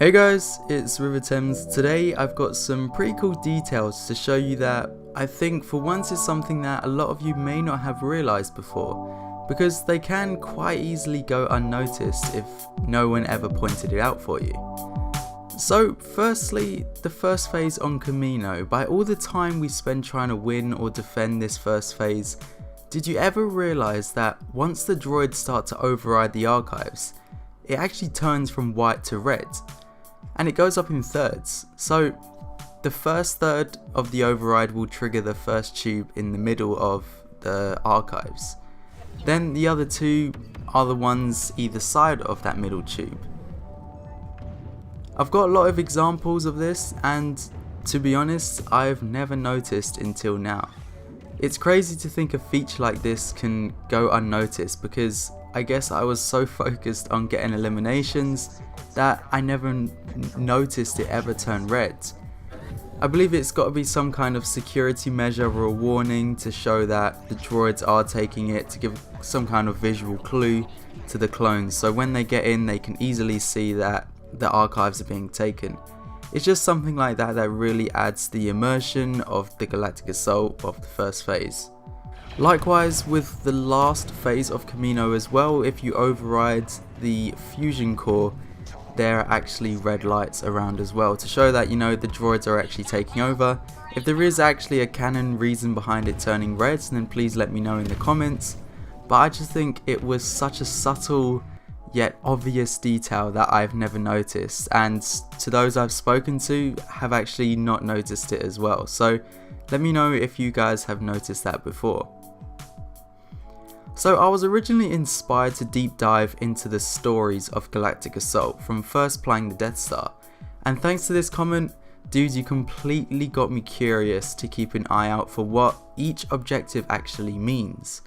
Hey guys, it's Riva. Today I've got some pretty cool details to show you that I think for once is something that a lot of you may not have realised before, because they can quite easily go unnoticed if no one ever pointed it out for you. So firstly, the first phase on Kamino. By all the time we spend trying to win or defend this first phase, did you ever realise that once the droids start to override the archives, it actually turns from white to red? And it goes up in thirds. So the first third of the override will trigger the first tube in the middle of the archives. Then the other two are the ones either side of that middle tube. I've got a lot of examples of this, and to be honest, I've never noticed until now. It's crazy to think a feature like this can go unnoticed, because I guess I was so focused on getting eliminations that I never noticed it ever turn red. I believe it's got to be some kind of security measure or a warning to show that the droids are taking it, to give some kind of visual clue to the clones, so when they get in they can easily see that the archives are being taken. It's just something like that that really adds the immersion of the Galactic assault of the first phase. Likewise with the last phase of Kamino as well, if you override the fusion core, there are actually red lights around as well to show that, you know, the droids are actually taking over. If there is actually a canon reason behind it turning red, then please let me know in the comments. But I just think it was such a subtle yet obvious detail that I've never noticed, and to those I've spoken to have actually not noticed it as well. So let me know if you guys have noticed that before. So I was originally inspired to deep dive into the stories of Galactic Assault from first playing the Death Star, and thanks to this comment, dude, you completely got me curious to keep an eye out for what each objective actually means.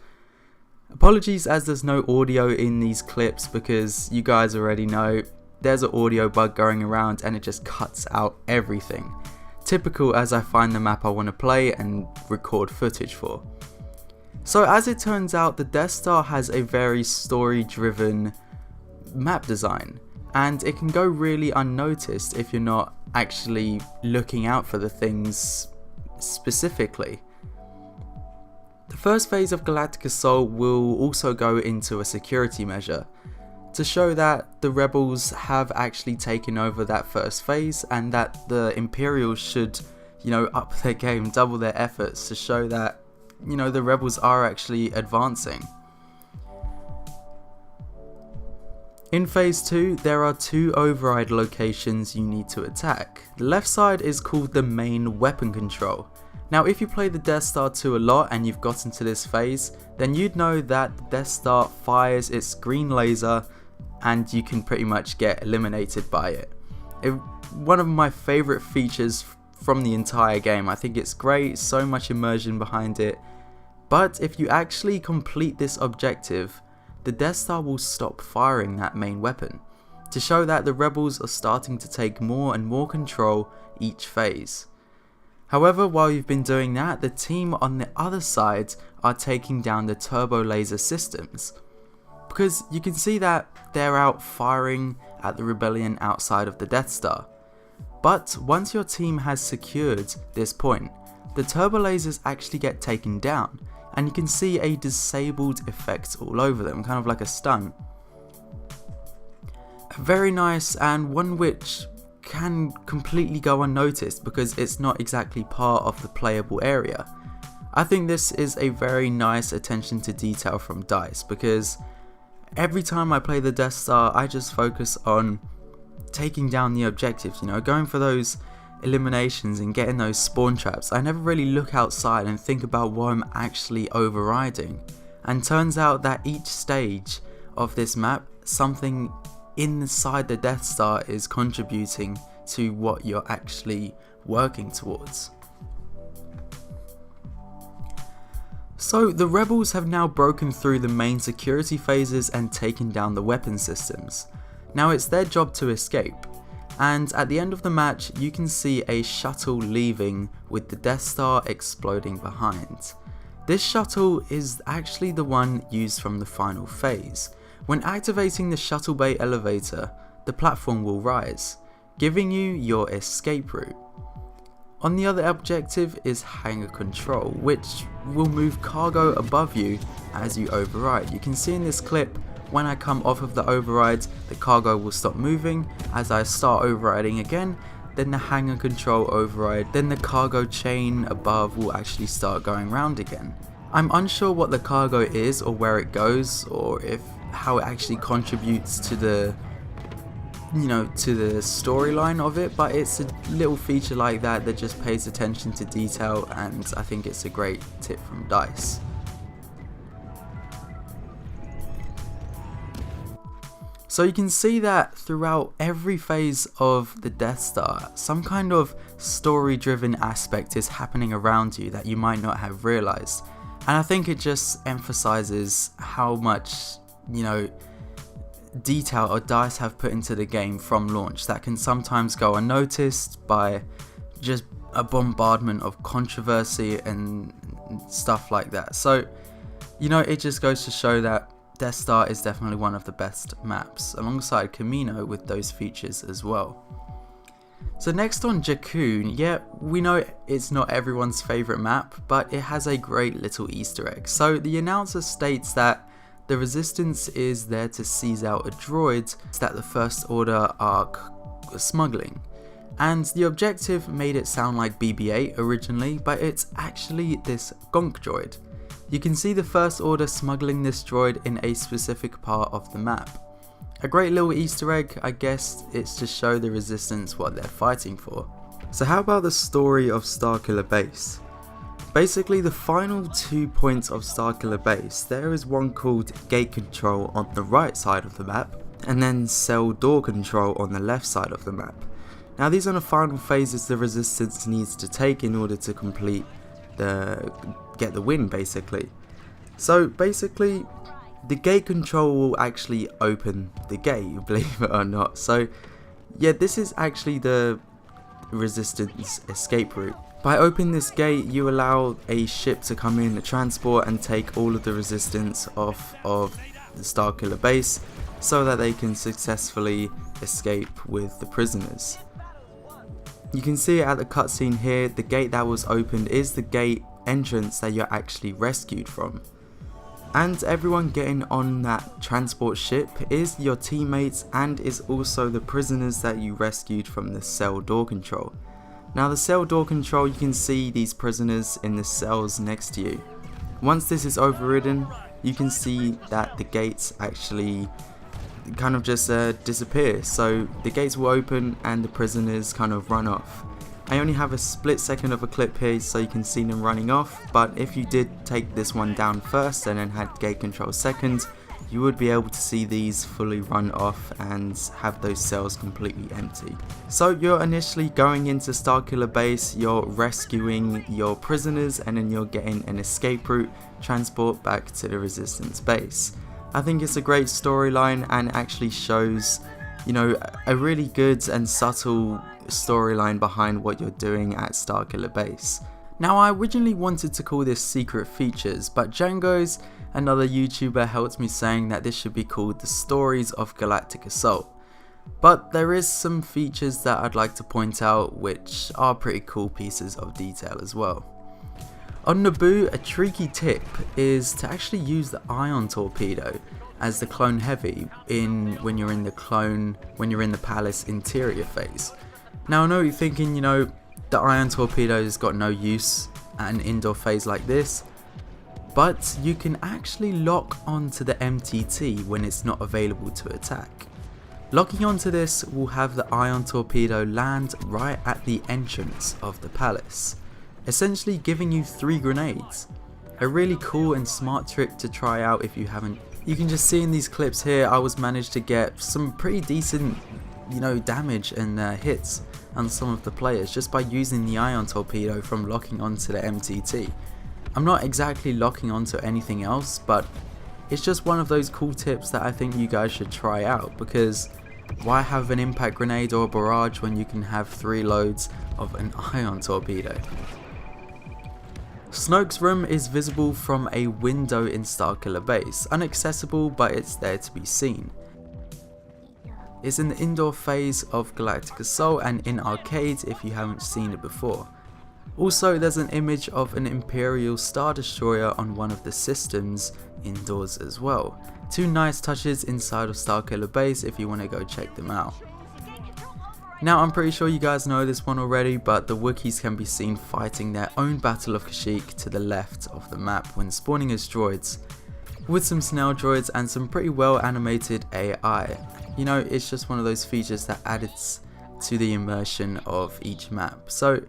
Apologies as there's no audio in these clips, because you guys already know there's an audio bug going around and it just cuts out everything. Typical, as I find the map I want to play and record footage for. So as it turns out, the Death Star has a very story driven map design, and it can go really unnoticed if you're not actually looking out for the things specifically. The first phase of Galactic Assault will also go into a security measure to show that the rebels have actually taken over that first phase, and that the Imperials should, you know, up their game, double their efforts to show that, you know, the rebels are actually advancing. In phase 2, there are 2 override locations you need to attack. The left side is called the main weapon control. Now if you play the Death Star 2 a lot and you've gotten to this phase, then you'd know that the Death Star fires its green laser and you can pretty much get eliminated by it. One of my favourite features from the entire game. I think it's great, so much immersion behind it. But if you actually complete this objective, the Death Star will stop firing that main weapon, to show that the rebels are starting to take more and more control each phase. However, while you've been doing that, the team on the other side are taking down the turbo laser systems, because you can see that they're out firing at the rebellion outside of the Death Star. But once your team has secured this point, the turbo lasers actually get taken down, and you can see a disabled effect all over them, kind of like a stun. Very nice, and one which can completely go unnoticed because it's not exactly part of the playable area. I think this is a very nice attention to detail from DICE, because every time I play the Death Star I just focus on taking down the objectives, you know, going for those eliminations and getting those spawn traps. I never really look outside and think about what I'm actually overriding, and turns out that each stage of this map, something inside the Death Star is contributing to what you're actually working towards. So the rebels have now broken through the main security phases and taken down the weapon systems. Now it's their job to escape, and at the end of the match you can see a shuttle leaving with the Death Star exploding behind. This shuttle is actually the one used from the final phase. When activating the shuttle bay elevator, the platform will rise. giving you your escape route. On the other objective is hangar control, which will move cargo above you as you override. You can see in this clip, when I come off of the override, the cargo will stop moving. As I start overriding again, then the hangar control override, then the cargo chain above will actually start going round again. I'm unsure what the cargo is or where it goes, or how it actually contributes to the storyline of it, but it's a little feature like that that just pays attention to detail, and I think it's a great tip from DICE. So you can see that throughout every phase of the Death Star, some kind of story driven aspect is happening around you that you might not have realized, and I think it just emphasizes how much detail or DICE have put into the game from launch that can sometimes go unnoticed by just a bombardment of controversy and stuff like that. So it just goes to show that Death Star is definitely one of the best maps, alongside Kamino with those features as well. So next on Jakku, yeah, we know it's not everyone's favourite map, but it has a great little Easter egg. So the announcer states that the Resistance is there to seize out a droid that the First Order are smuggling. And the objective made it sound like BB-8 originally, but it's actually this gonk droid. You can see the First Order smuggling this droid in a specific part of the map. A great little Easter egg, I guess. It's to show the Resistance what they're fighting for. So how about the story of Starkiller Base? Basically, the final 2 points of Starkiller Base, there is one called Gate Control on the right side of the map, and then Cell Door Control on the left side of the map. Now these are the final phases the Resistance needs to take in order to complete get the win basically. So basically, the Gate Control will actually open the gate, believe it or not. So yeah, this is actually the Resistance escape route. By opening this gate, you allow a ship to come in, a transport, and take all of the Resistance off of the Starkiller Base so that they can successfully escape with the prisoners. You can see at the cutscene here, the gate that was opened is the gate entrance that you're actually rescued from. And everyone getting on that transport ship is your teammates and is also the prisoners that you rescued from the Cell Door Control. Now the Cell Door Control, you can see these prisoners in the cells next to you. Once this is overridden, you can see that the gates actually kind of just disappear. So the gates will open and the prisoners kind of run off. I only have a split second of a clip here so you can see them running off, but if you did take this one down first and then had gate control second, you would be able to see these fully run off and have those cells completely empty. So you're initially going into Starkiller Base, you're rescuing your prisoners, and then you're getting an escape route transport back to the Resistance base. I think it's a great storyline and actually shows, a really good and subtle storyline behind what you're doing at Starkiller Base. Now I originally wanted to call this Secret Features, but Django's, another YouTuber, helped me saying that this should be called The Stories of Galactic Assault. But there is some features that I'd like to point out which are pretty cool pieces of detail as well. On Naboo, a tricky tip is to actually use the ion torpedo as the clone heavy when you're in the palace interior phase. Now I know you're thinking, the ion torpedo's got no use at an indoor phase like this, but you can actually lock onto the MTT when it's not available to attack. Locking onto this will have the ion torpedo land right at the entrance of the palace, essentially giving you 3 grenades. A really cool and smart trick to try out if you haven't. You can just see in these clips here, I was managed to get some pretty decent, damage and hits on some of the players just by using the ion torpedo from locking onto the MTT. I'm not exactly locking onto anything else, but it's just one of those cool tips that I think you guys should try out, because why have an impact grenade or a barrage when you can have 3 loads of an ion torpedo? Snoke's room is visible from a window in Starkiller Base, inaccessible but it's there to be seen. It's in the indoor phase of Galactic Assault and in arcades if you haven't seen it before. Also, there's an image of an Imperial Star Destroyer on one of the systems indoors as well. Two nice touches inside of Starkiller base if you want to go check them out. Now, I'm pretty sure you guys know this one already, but the Wookiees can be seen fighting their own Battle of Kashyyyk to the left of the map when spawning as droids, with some snail droids and some pretty well animated AI. You know, it's just one of those features that adds to the immersion of each map. So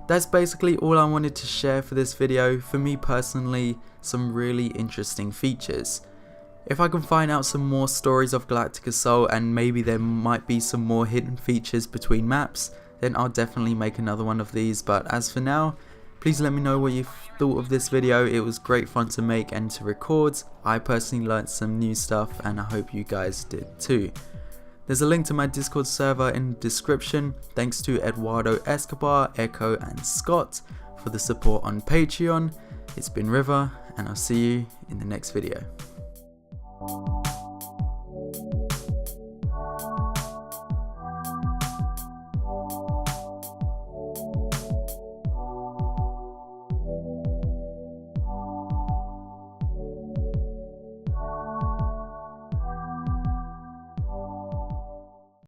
that's basically all I wanted to share for this video. For me personally, some really interesting features. If I can find out some more stories of Galactic Assault and maybe there might be some more hidden features between maps, then I'll definitely make another one of these. But as for now, please let me know what you thought of this video. It was great fun to make and to record. I personally learnt some new stuff and I hope you guys did too. There's a link to my Discord server in the description. Thanks to Eduardo Escobar, Echo and Scott for the support on Patreon. It's been Riva and I'll see you in the next video.